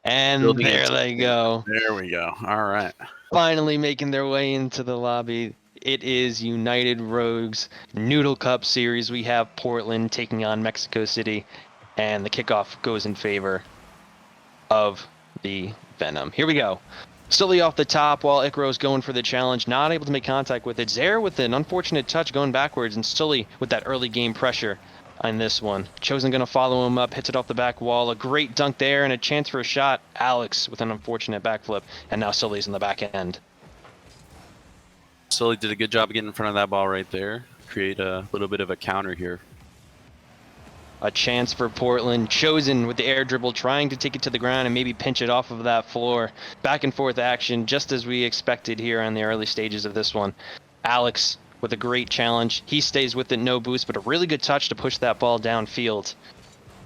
And Building there into they go. There we go. All right. Finally making their way into the lobby. It is United Rogues Noodle Cup Series. We have Portland taking on Mexico City, and the kickoff goes in favor of the Venom. Here we go. Sully off the top while Ikkaros going for the challenge, not able to make contact with it. Zair with an unfortunate touch going backwards, and Sully with that early game pressure on this one. Chosen going to follow him up, hits it off the back wall. A great dunk there and a chance for a shot. Alex with an unfortunate backflip, and now Sully's in the back end. Sully did a good job of getting in front of that ball right there. Create a little bit of a counter here. A chance for Portland. Chosen with the air dribble, trying to take it to the ground and maybe pinch it off of that floor. Back and forth action, just as we expected here on the early stages of this one. Alex with a great challenge. He stays with it, no boost, but a really good touch to push that ball downfield.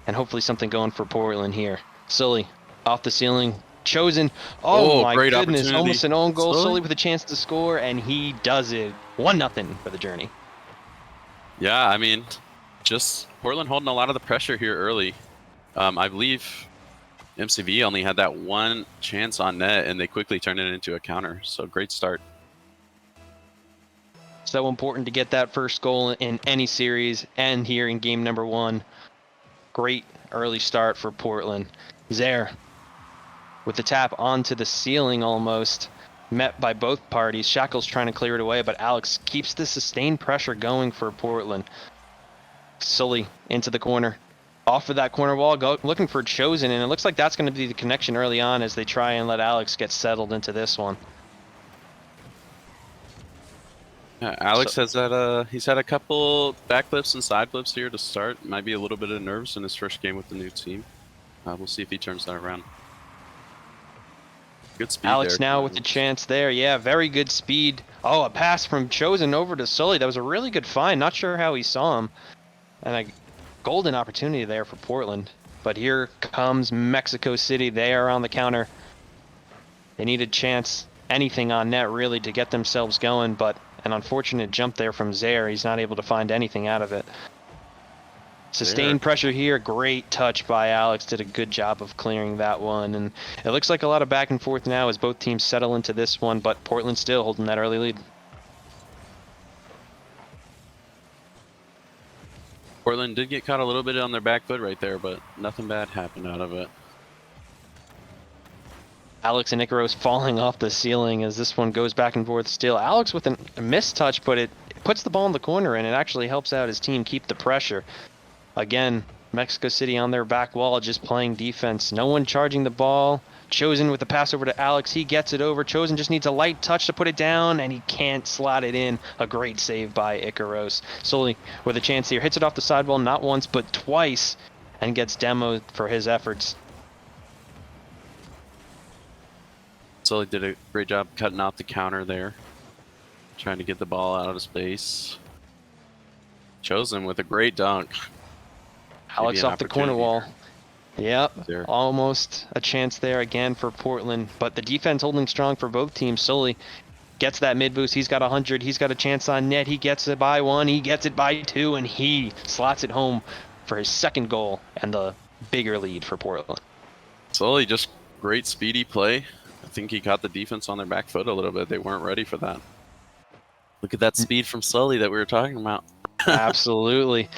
And hopefully something going for Portland here. Sully off the ceiling. Chosen. Oh my great goodness, almost an own goal. Sully with a chance to score, and he does it. 1-0 for the Journey. Yeah, I mean, just Portland holding a lot of the pressure here early. I believe MCV only had that one chance on net, and they quickly turned it into a counter. So great start. So important to get that first goal in any series, and here in game number 1. Great early start for Portland. Zair with the tap onto the ceiling almost. Met by both parties. Shackelz trying to clear it away, but Alex keeps the sustained pressure going for Portland. Sully into the corner. Off of that corner wall, looking for Chosen, and it looks like that's going to be the connection early on as they try and let Alex get settled into this one. Yeah, Alex has that. He's had a couple backflips and side flips here to start. Might be a little bit of nerves in his first game with the new team. We'll see if he turns that around. Good speed Alex there. now with the chance there. Yeah, very good speed. Oh, a pass from Chosen over to Sully. That was a really good find. Not sure how he saw him. And a golden opportunity there for Portland. But here comes Mexico City. They are on the counter. They need a chance, anything on net really, to get themselves going. But an unfortunate jump there from Zair. He's not able to find anything out of it. Sustained pressure here. Great touch by Alex. Did a good job of clearing that one. And it looks like a lot of back and forth now as both teams settle into this one. But Portland still holding that early lead. Portland did get caught a little bit on their back foot right there, but nothing bad happened out of it. Alex and Ikkaros falling off the ceiling as this one goes back and forth still. Alex with a missed touch, but it puts the ball in the corner, and it actually helps out his team keep the pressure. Again, Mexico City on their back wall just playing defense. No one charging the ball. Chosen with the pass over to Alex. He gets it over. Chosen just needs a light touch to put it down, and he can't slot it in. A great save by Ikkaros. Sully with a chance here. Hits it off the sidewall not once, but twice, and gets demoed for his efforts. Sully did a great job cutting out the counter there. Trying to get the ball out of space. Chosen with a great dunk. Alex off the corner wall. Yep, almost a chance there again for Portland, but the defense holding strong for both teams. Sully gets that mid boost. He's got 100. He's got a chance on net. He gets it by 1. He gets it by 2, and he slots it home for his second goal and the bigger lead for Portland. Sully just great speedy play. I think he caught the defense on their back foot a little bit. They weren't ready for that. Look at that speed from Sully that we were talking about. Absolutely.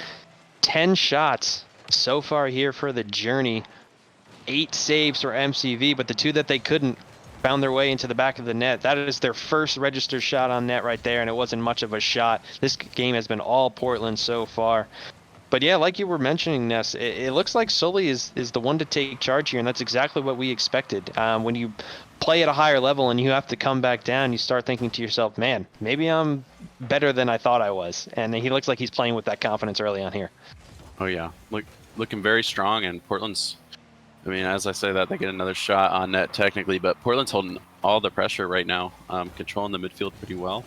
10 shots so far here for the Journey. 8 saves for MCV, but the 2 that they couldn't found their way into the back of the net. That is their first registered shot on net right there, and it wasn't much of a shot. This game has been all Portland so far. But yeah, like you were mentioning, Ness, it looks like Sully is the one to take charge here, and that's exactly what we expected. When you play at a higher level and you have to come back down, you start thinking to yourself, man, maybe I'm better than I thought I was. And he looks like he's playing with that confidence early on here. Oh, yeah. Looking very strong, and Portland's, I mean, as I say that, they get another shot on net technically, but Portland's holding all the pressure right now, controlling the midfield pretty well.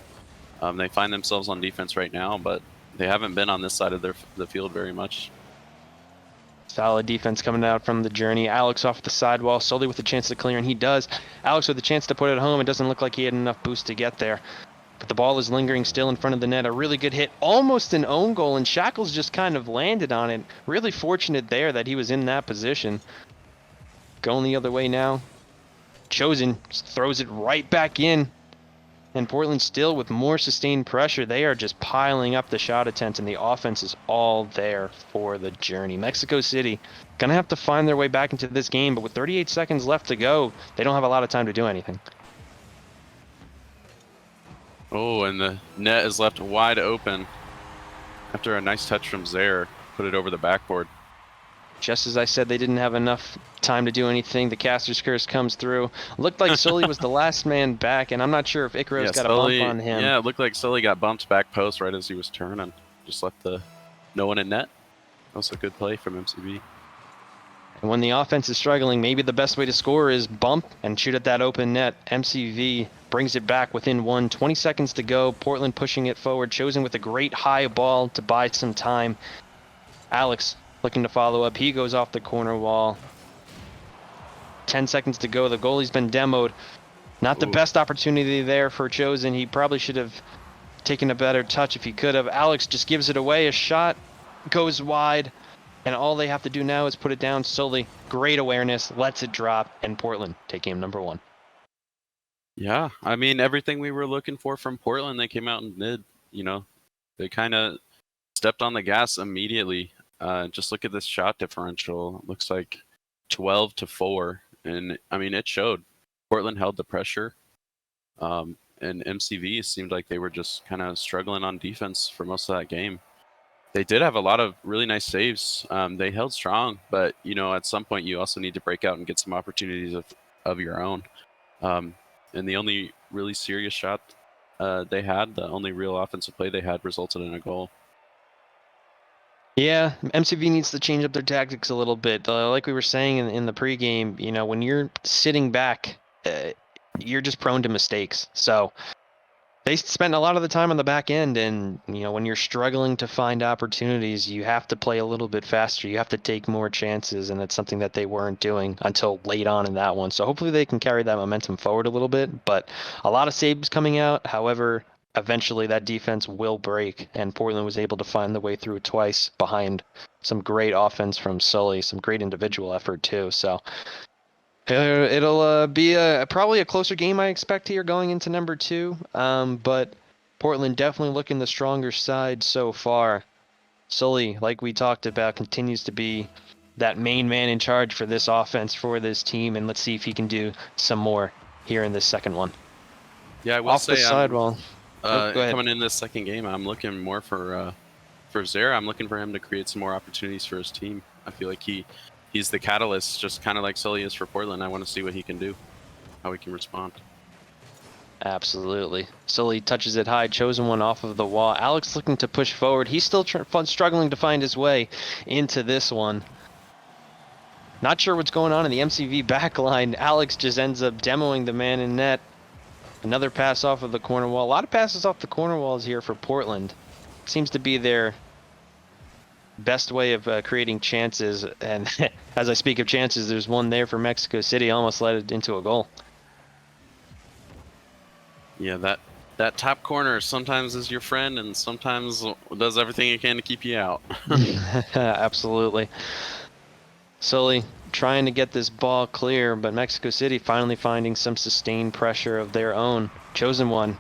They find themselves on defense right now, but they haven't been on this side of the field very much. Solid defense coming out from the Journey. Alex off the sidewall. Sully with a chance to clear, and he does. Alex with a chance to put it home. It doesn't look like he had enough boost to get there. But the ball is lingering still in front of the net. A really good hit. Almost an own goal, and Shackelz just kind of landed on it. Really fortunate there that he was in that position. going the other way now. Chosen throws it right back in. And Portland still with more sustained pressure. They are just piling up the shot attempts, and the offense is all there for the journey. Mexico City going to have to find their way back into this game, but with 38 seconds left to go, they don't have a lot of time to do anything. Oh, and the net is left wide open after a nice touch from Zair. Put it over the backboard. Just as I said, they didn't have enough time to do anything. The caster's curse comes through. Looked like Sully was the last man back, and I'm not sure if Ikkaros got Sully, a bump on him. Yeah, it looked like Sully got bumped back post right as he was turning. Just left no one in net. That was a good play from MCV. And when the offense is struggling, maybe the best way to score is bump and shoot at that open net. MCV brings it back within 20 seconds to go. Portland pushing it forward. Chosen with a great high ball to buy some time. Alex looking to follow up. He goes off the corner wall. 10 seconds to go. The goalie's been demoed. Not the best opportunity there for Chosen. He probably should have taken a better touch if he could have. Alex just gives it away. A shot goes wide. And all they have to do now is put it down. Sully, great awareness, lets it drop, and Portland take game number 1. Yeah, I mean, everything we were looking for from Portland, they came out and did. You know, they kind of stepped on the gas immediately. Just look at this shot differential. It looks like 12-4. And, I mean, it showed. Portland held the pressure. And MCV seemed like they were just kind of struggling on defense for most of that game. They did have a lot of really nice saves. They held strong, but you know, at some point you also need to break out and get some opportunities of your own. And the only really serious shot they had, the only real offensive play they had, resulted in a goal. Yeah, MCV needs to change up their tactics a little bit. Like we were saying in the pregame, you know, when you're sitting back, you're just prone to mistakes. So they spent a lot of the time on the back end, and you know, when you're struggling to find opportunities, you have to play a little bit faster. You have to take more chances, and that's something that they weren't doing until late on in that one. So hopefully they can carry that momentum forward a little bit, but a lot of saves coming out. However, eventually that defense will break, and Portland was able to find the way through twice behind some great offense from Sully, some great individual effort too. So it'll be probably a closer game, I expect, here going into number 2. But Portland definitely looking the stronger side so far. Sully, like we talked about, continues to be that main man in charge for this offense, for this team, and let's see if he can do some more here in this second one. Yeah, I will Off say the sidewall. Go ahead. Coming in this second game, I'm looking more for Zair. I'm looking for him to create some more opportunities for his team. I feel like he's the catalyst, just kind of like Sully is for Portland. I want to see what he can do, how he can respond. Absolutely. Sully touches it high, Chosen one off of the wall. Alex looking to push forward. He's still struggling to find his way into this one. Not sure what's going on in the MCV backline. Alex just ends up demoing the man in net. Another pass off of the corner wall. A lot of passes off the corner walls here for Portland. Seems to be their best way of creating chances. And as I speak of chances, there's one there for Mexico City. Almost led it into a goal. Yeah, that top corner sometimes is your friend and sometimes does everything it can to keep you out. Absolutely. Sully trying to get this ball clear, but Mexico City finally finding some sustained pressure of their own. Chosen one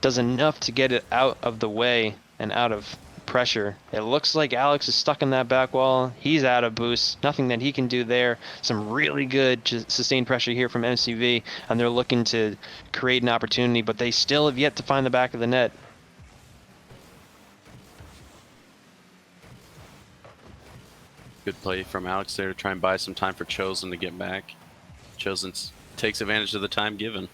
does enough to get it out of the way and out of pressure. It looks like Alex is stuck in that back wall. He's out of boost. Nothing that he can do there. Some really good sustained pressure here from MCV, and they're looking to create an opportunity, but they still have yet to find the back of the net. Good play from Alex there to try and buy some time for Chosen to get back. Chosen takes advantage of the time given.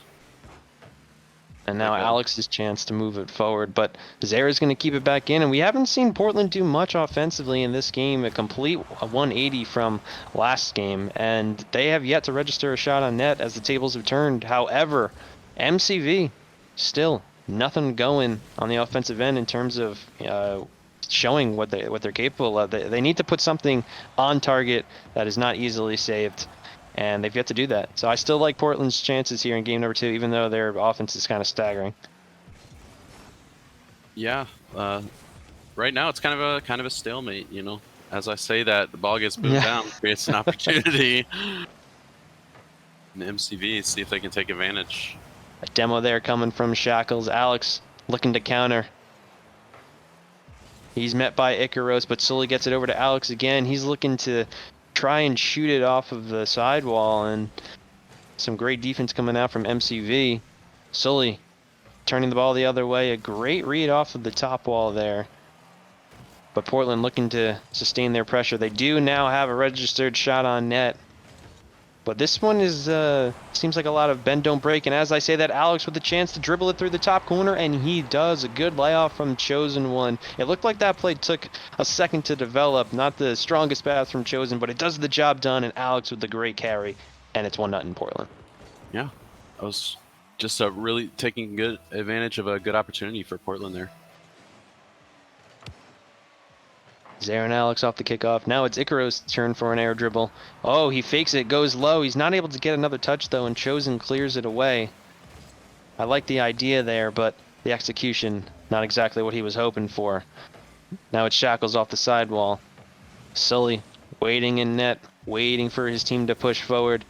And now Alex's chance to move it forward, but Zair is going to keep it back in, and we haven't seen Portland do much offensively in this game, a complete 180 from last game, and they have yet to register a shot on net as the tables have turned. However, MCV still nothing going on the offensive end in terms of showing what they're capable of. They need to put something on target that is not easily saved, and they've yet to do that. So I still like Portland's chances here in game number 2, even though their offense is kind of staggering. Yeah, right now it's kind of a stalemate. You know, as I say that, the ball gets moved down, creates an opportunity. and MCV, see if they can take advantage. A demo there coming from Shackelz. Alex looking to counter. He's met by Ikkaros, but Sully gets it over to Alex again. He's looking to try and shoot it off of the sidewall, and some great defense coming out from MCV. Sully turning the ball the other way. A great read off of the top wall there. But Portland looking to sustain their pressure. They do now have a registered shot on net. But this one is seems like a lot of bend don't break. And as I say that, Alex with the chance to dribble it through the top corner, and he does. A good layoff from Chosen One. It looked like that play took a second to develop. Not the strongest pass from Chosen, but it does the job done. And Alex with the great carry, and it's 1-0 in Portland. Yeah, that was just a really taking good advantage of a good opportunity for Portland there. Zair and Alex off the kickoff. Now it's Ikkaros' turn for an air dribble. Oh, he fakes it, goes low. He's not able to get another touch, though, and Chosen clears it away. I like the idea there, but the execution, not exactly what he was hoping for. Now it's Shackelz off the sidewall. Sully waiting in net, waiting for his team to push forward.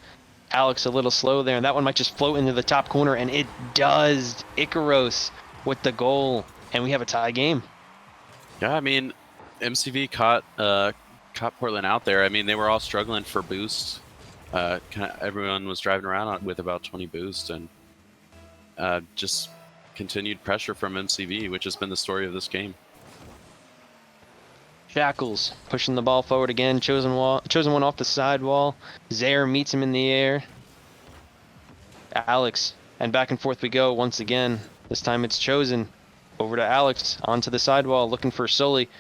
Alex a little slow there, and that one might just float into the top corner, and it does. Ikkaros with the goal, and we have a tie game. Yeah, I mean, MCV caught Portland out there. I mean, they were all struggling for boost. Everyone was driving around with about 20 boost, and just continued pressure from MCV, which has been the story of this game. Shackelz pushing the ball forward again. Chosen One off the sidewall. Zair meets him in the air. Alex, and back and forth we go once again. This time it's Chosen. Over to Alex, onto the sidewall, looking for Sully.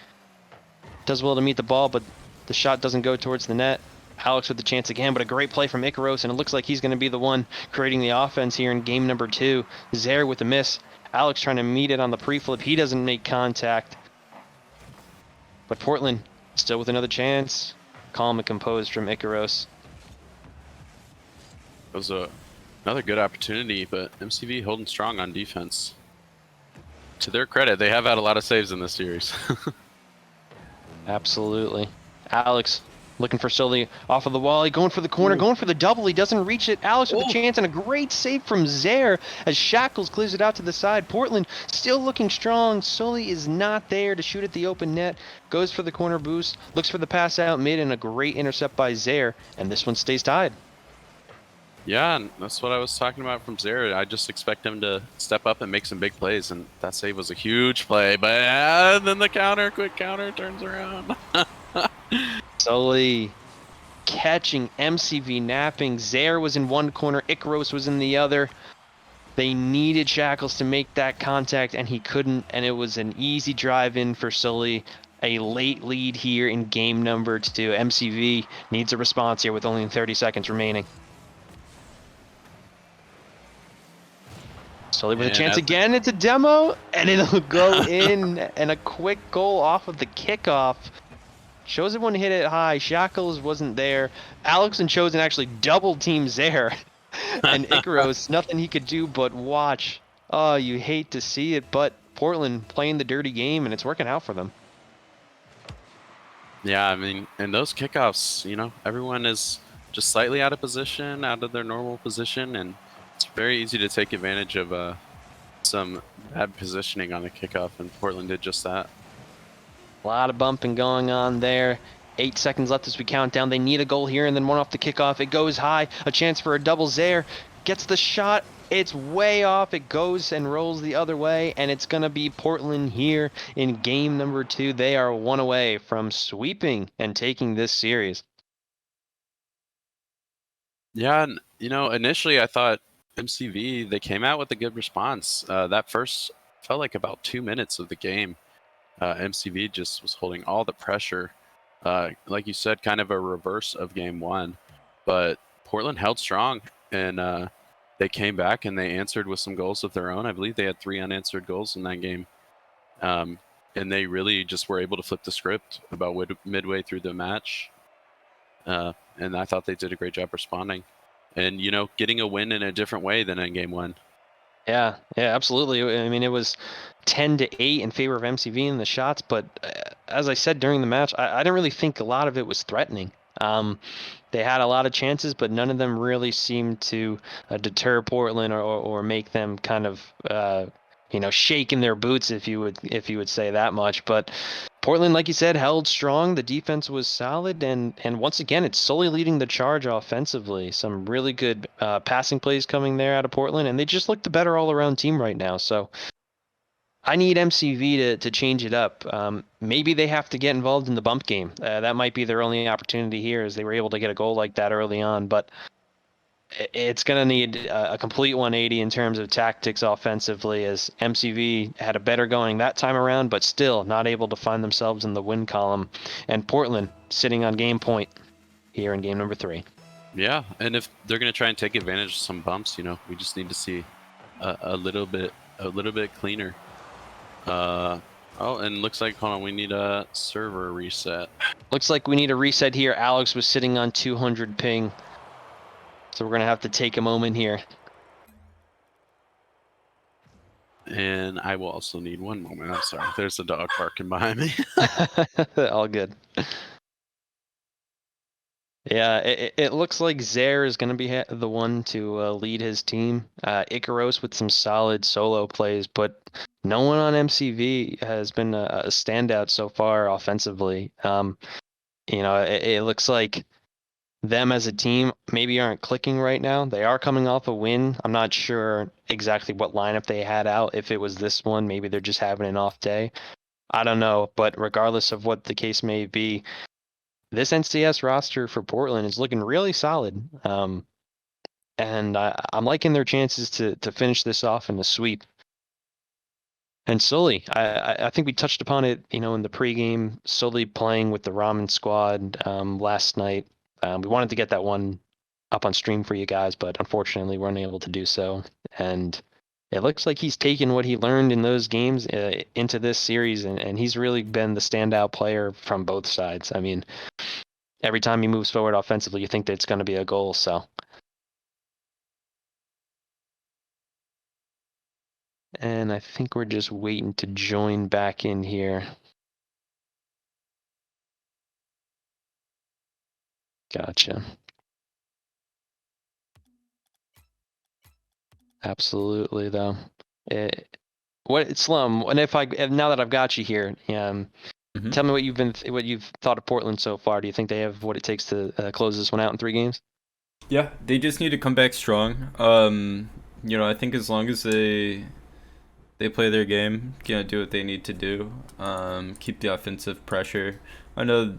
Does well to meet the ball, but the shot doesn't go towards the net. Alex with the chance again, but a great play from Ikkaros, and it looks like he's going to be the one creating the offense here in game number 2. Zair with the miss. Alex trying to meet it on the pre-flip. He doesn't make contact. But Portland still with another chance. Calm and composed from Ikkaros. It was another good opportunity, but MCV holding strong on defense. To their credit, they have had a lot of saves in this series. Absolutely. Alex looking for Sully off of the wall. He going for the corner, going for the double. He doesn't reach it. Alex with a chance, and a great save from Zair as Shackelz clears it out to the side. Portland still looking strong. Sully is not there to shoot at the open net. Goes for the corner boost, looks for the pass out mid, and a great intercept by Zair, and this one stays tied. Yeah, and that's what I was talking about from Zair. I just expect him to step up and make some big plays, and that save was a huge play. But then the quick counter turns around. Sully catching MCV napping. Zair was in one corner, Ikkaros was in the other. They needed Shackelz to make that contact, and he couldn't, and it was an easy drive in for Sully. A late lead here in game number 2. MCV needs a response here with only 30 seconds remaining. Sully with a chance again. It's a demo, and it'll go in, and a quick goal off of the kickoff. Chosen One hit it high. Shackelz wasn't there. Alex and Chosen actually double team Zair. And Ikkaros, nothing he could do but watch. Oh, you hate to see it, but Portland playing the dirty game, and it's working out for them. Yeah, I mean, in those kickoffs, you know, everyone is just slightly out of position, out of their normal position, and it's very easy to take advantage of some bad positioning on the kickoff, and Portland did just that. A lot of bumping going on there. 8 seconds left as we count down. They need a goal here, and then one off the kickoff. It goes high. A chance for a double. Zair gets the shot. It's way off. It goes and rolls the other way, and it's going to be Portland here in game number 2. They are one away from sweeping and taking this series. Yeah, and, you know, initially I thought MCV, they came out with a good response. That first felt like about 2 minutes of the game. MCV just was holding all the pressure. Like you said, kind of a reverse of game 1. But Portland held strong, and they came back and they answered with some goals of their own. I believe they had 3 unanswered goals in that game. And they really just were able to flip the script about midway through the match. And I thought they did a great job responding. And, you know, getting a win in a different way than in game 1. Yeah, absolutely. I mean, it was 10-8 in favor of MCV in the shots, but as I said during the match, I didn't really think a lot of it was threatening. They had a lot of chances, but none of them really seemed to deter Portland or make them kind of shake in their boots, if you would say that much. But Portland, like you said, held strong. The defense was solid, and once again, it's Sully leading the charge offensively. Some really good passing plays coming there out of Portland, and they just look the better all-around team right now. So I need MCV to change it up. Maybe they have to get involved in the bump game. That might be their only opportunity here, as they were able to get a goal like that early on. But it's going to need a complete 180 in terms of tactics offensively, as MCV had a better going that time around, but still not able to find themselves in the win column. And Portland sitting on game point here in game number 3. Yeah, and if they're going to try and take advantage of some bumps, we just need to see a little bit cleaner. And looks like, hold on, we need a server reset. Looks like we need a reset here. Alex was sitting on 200 ping, so we're gonna have to take a moment here. And I will also need one moment. I'm sorry, there's a dog barking behind me. All good. Yeah, it looks like Zair is going to be the one to lead his team. Ikkaros with some solid solo plays, but no one on MCV has been a standout so far offensively. It looks like them as a team maybe aren't clicking right now. They are coming off a win. I'm not sure exactly what lineup they had out. If it was this one, maybe they're just having an off day. I don't know, but regardless of what the case may be, this NCS roster for Portland is looking really solid, and I'm liking their chances to finish this off in a sweep. And Sully, I think we touched upon it, in the pregame. Sully playing with the Ramen squad last night. We wanted to get that one up on stream for you guys, but unfortunately weren't able to do so. And it looks like he's taken what he learned in those games into this series, and he's really been the standout player from both sides. I mean, every time he moves forward offensively, you think that it's going to be a goal. So, and I think we're just waiting to join back in here. Gotcha. Absolutely, though. Slum? And now that I've got you here, tell me what you've thought of Portland so far. Do you think they have what it takes to close this one out in 3 games? Yeah, they just need to come back strong. I think as long as they play their game, do what they need to do, keep the offensive pressure. I know,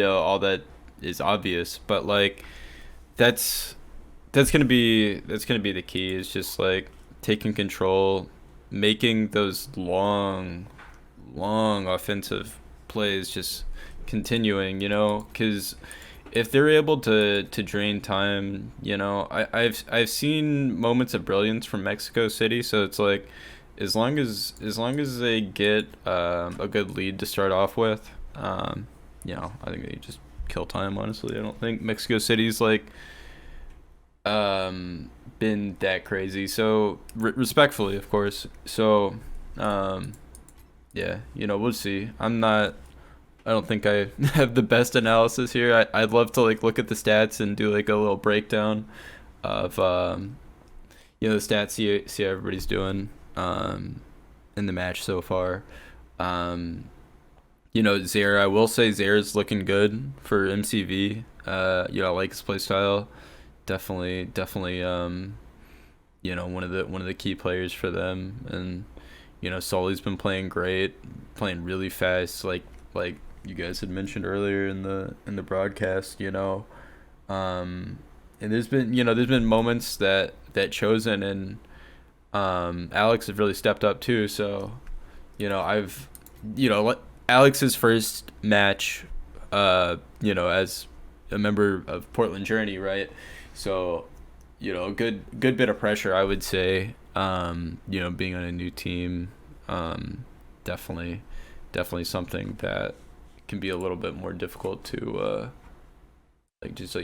all that is obvious, but like that's gonna be the key. Is just like taking control, making those long offensive plays, just continuing, because if they're able to drain time, I've seen moments of brilliance from Mexico City. So it's like, as long as they get a good lead to start off with, I think they just kill time. Honestly, I don't think Mexico City's like been that crazy. So respectfully, of course. So yeah, we'll see. I don't think I have the best analysis here. I'd love to like look at the stats and do like a little breakdown of the stats, see how everybody's doing in the match so far. Zair, I will say Zair's looking good for MCV. I like his play style. Definitely one of the key players for them. And Sully's been playing great, playing really fast, like you guys had mentioned earlier in the broadcast. And there's been moments that Chosen and Alex have really stepped up too. So Alex's first match as a member of Portland Journey, right? So a good bit of pressure, I would say. Being on a new team, definitely something that can be a little bit more difficult to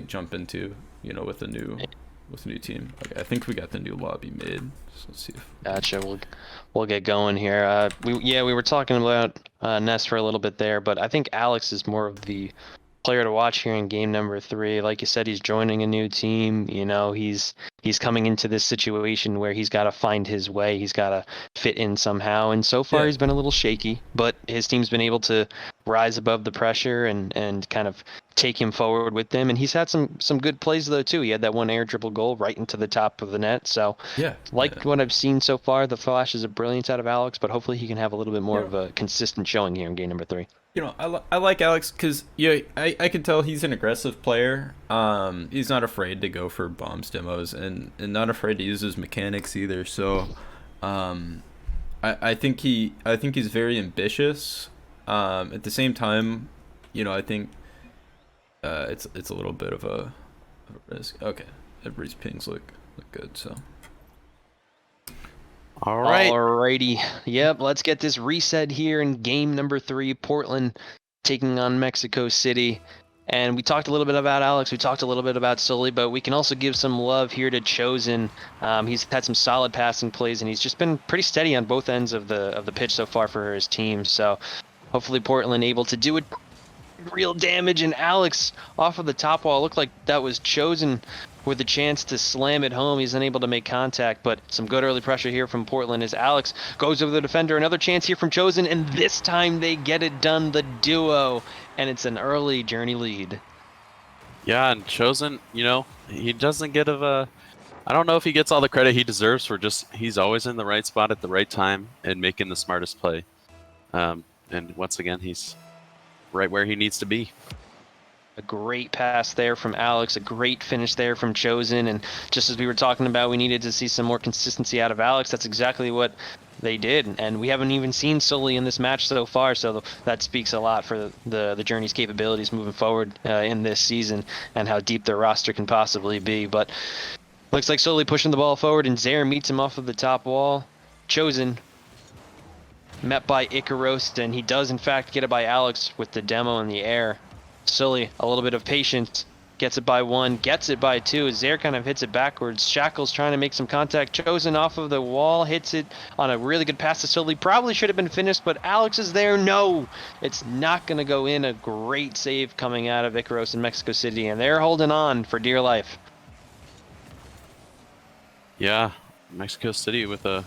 jump into, with a new team. Okay, I think we got the new lobby made. So let's see. Gotcha. We'll get going here. We were talking about Ness for a little bit there, but I think Alex is more of the player to watch here in game number 3. Like you said, he's joining a new team. You know, he's coming into this situation where he's got to find his way. He's got to fit in somehow. And so far, Yeah. he's been a little shaky, but his team's been able to rise above the pressure and kind of take him forward with them. And he's had some good plays though too. He had that one air dribble goal right into the top of the net. So Yeah. like what I've seen so far, the flashes of brilliance out of Alex, but hopefully he can have a little bit more of a consistent showing here in game number 3. You know, I like Alex because I can tell he's an aggressive player. He's not afraid to go for bombs demos and not afraid to use his mechanics either. So, I think he's very ambitious. At the same time, you know, I think it's a little bit of a risk. Okay, everybody's pings look good. So. All right. Alrighty. Yep, let's get this reset here in game number 3. Portland taking on Mexico City. And we talked a little bit about Alex. We talked a little bit about Sully, but we can also give some love here to Chosen. He's had some solid passing plays, and he's just been pretty steady on both ends of the pitch so far for his team. So hopefully Portland able to do it. Real damage, and Alex off of the top wall. Looked like that was Chosen with a chance to slam it home. He's unable to make contact, but some good early pressure here from Portland as Alex goes over the defender. Another chance here from Chosen, and this time they get it done, the duo, and it's an early Journey lead. Yeah, and Chosen, you know, he doesn't get I don't know if he gets all the credit he deserves for he's always in the right spot at the right time and making the smartest play. And once again, he's right where he needs to be. A great pass there from Alex, a great finish there from Chosen, and just as we were talking about, we needed to see some more consistency out of Alex. That's exactly what they did, and we haven't even seen Sully in this match so far, so that speaks a lot for the Journey's capabilities moving forward in this season and how deep their roster can possibly be. But looks like Sully pushing the ball forward, and Zair meets him off of the top wall. Chosen met by Ikkaros, and he does in fact get it by Alex with the demo in the air. Sully, a little bit of patience, gets it by 1, gets it by 2. Zair kind of hits it backwards. Shackelz trying to make some contact. Chosen off of the wall, hits it on a really good pass to Sully. Probably should have been finished, but Alex is there. No, it's not going to go in. A great save coming out of Ikkaros in Mexico City, and they're holding on for dear life. Yeah, Mexico City with a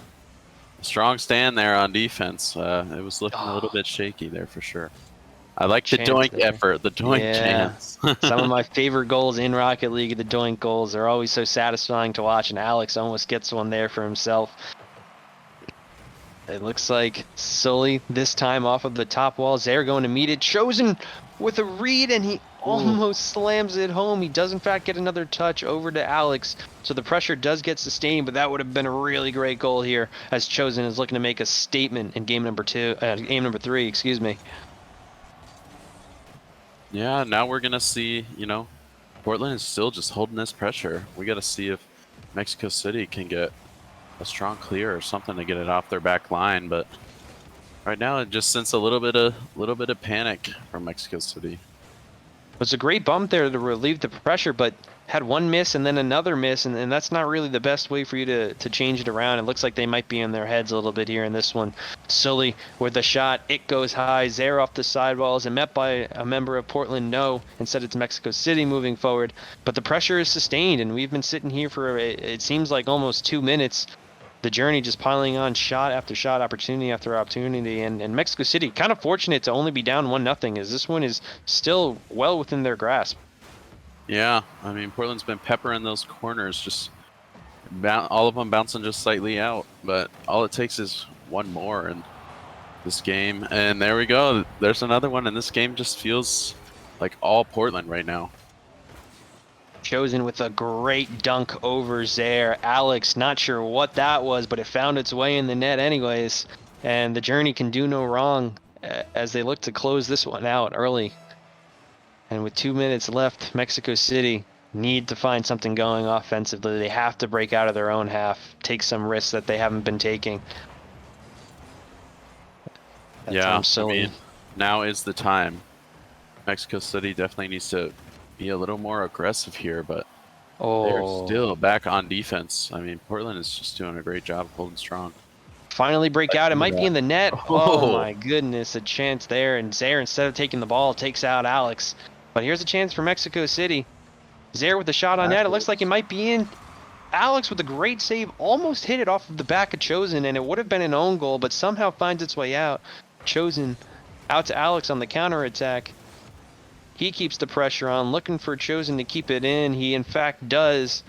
strong stand there on defense. It was looking a little bit shaky there for sure. I like the doink there. effort, the doink chance. Some of my favorite goals in Rocket League, the doink goals, are always so satisfying to watch, and Alex almost gets one there for himself. It looks like Sully this time off of the top wall. Zair going to meet it. Chosen with a read, and he almost slams it home. He does in fact get another touch over to Alex, so the pressure does get sustained, but that would have been a really great goal here as Chosen is looking to make a statement in game number 3, excuse me. Yeah, now we're going to see, you know, Portland is still just holding this pressure. We got to see if Mexico City can get a strong clear or something to get it off their back line, but right now it just sense a little bit of panic from Mexico City. It was a great bump there to relieve the pressure, but had one miss and then another miss, and that's not really the best way for you to change it around. It looks like they might be in their heads a little bit here in this one. Sully with a shot, it goes high. Zair off the sidewalls and met by a member of Portland. No, instead it's Mexico City moving forward. But the pressure is sustained, and we've been sitting here for, it seems like almost 2 minutes. The Journey just piling on shot after shot, opportunity after opportunity, and Mexico City kind of fortunate to only be down 1-0, as this one is still well within their grasp. Yeah, I mean, Portland's been peppering those corners, just all of them bouncing just slightly out, but all it takes is one more in this game, and there we go. There's another one, and this game just feels like all Portland right now. Chosen with a great dunk over Zair. Alex, not sure what that was, but it found its way in the net anyways. And the Journey can do no wrong as they look to close this one out early. And with 2 minutes left, Mexico City need to find something going offensively. They have to break out of their own half, take some risks that they haven't been taking. Yeah, I mean, now is the time. Mexico City definitely needs to be a little more aggressive here, but they're still back on defense. I mean, Portland is just doing a great job of holding strong. Finally break out. It might be in the net. Oh my goodness, a chance there. And Zair, instead of taking the ball, takes out Alex. But here's a chance for Mexico City. Zair with the shot on net. It looks like it might be in. Alex with a great save, almost hit it off of the back of Chosen, and it would have been an own goal, but somehow finds its way out. Chosen out to Alex on the counterattack. He keeps the pressure on, looking for Chosen to keep it in. He, in fact, does.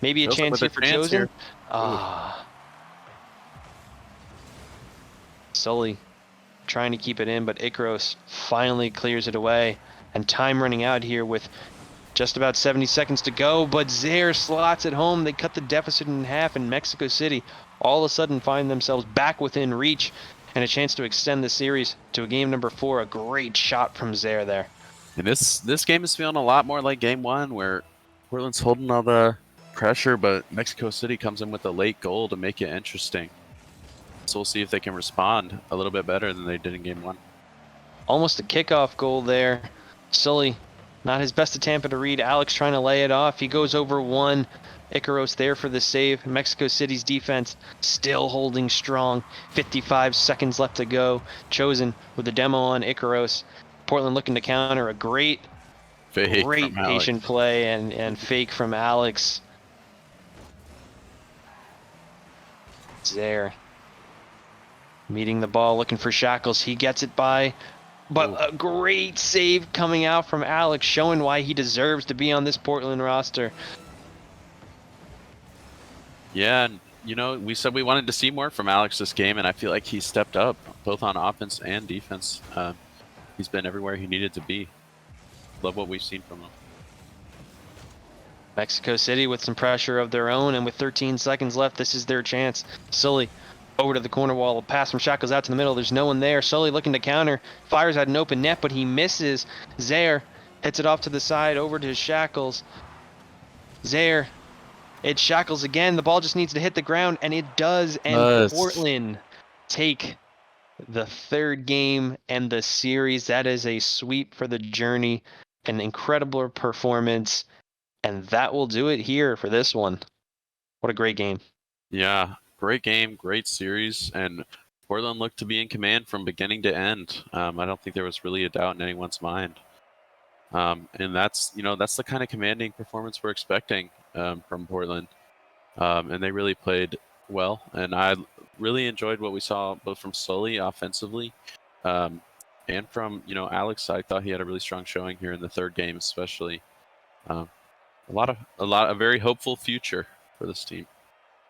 Maybe a chance here for Chosen. Ah. Sully trying to keep it in, but Ikkaros finally clears it away. And time running out here with just about 70 seconds to go, but Zair slots it home. They cut the deficit in half, and Mexico City all of a sudden find themselves back within reach and a chance to extend the series to a game number 4. A great shot from Zair there. And this game is feeling a lot more like game 1, where Portland's holding all the pressure, but Mexico City comes in with a late goal to make it interesting. So we'll see if they can respond a little bit better than they did in game 1. Almost a kickoff goal there. Sully, not his best attempt to read. Alex trying to lay it off. He goes over one. Ikkaros there for the save. Mexico City's defense still holding strong. 55 seconds left to go. Chosen with the demo on Ikkaros. Portland looking to counter. A great patient play and fake from Alex. Zair meeting the ball, looking for Shackelz. He gets it by, but a great save coming out from Alex, showing why he deserves to be on this Portland roster. Yeah, and you know, we said we wanted to see more from Alex this game, and I feel like he stepped up both on offense and defense. He's been everywhere he needed to be. Love what we've seen from him. Mexico City with some pressure of their own, and with 13 seconds left, this is their chance. Sully over to the corner wall, a pass from Shackelz out to the middle. There's no one there. Sully looking to counter, fires at an open net, but he misses. Zair hits it off to the side over to Shackelz. Zair, it's Shackelz again. The ball just needs to hit the ground, and it does. And Portland take the third game and the series. That is a sweep for the journey. An incredible performance. And that will do it here for this one. What a great game. Yeah, great game, great series, and Portland looked to be in command from beginning to end. I don't think there was really a doubt in anyone's mind. And that's the kind of commanding performance we're expecting from Portland. And they really played well, and I really enjoyed what we saw both from Sully offensively and from Alex. I thought he had a really strong showing here in the third game, especially. A very hopeful future for this team.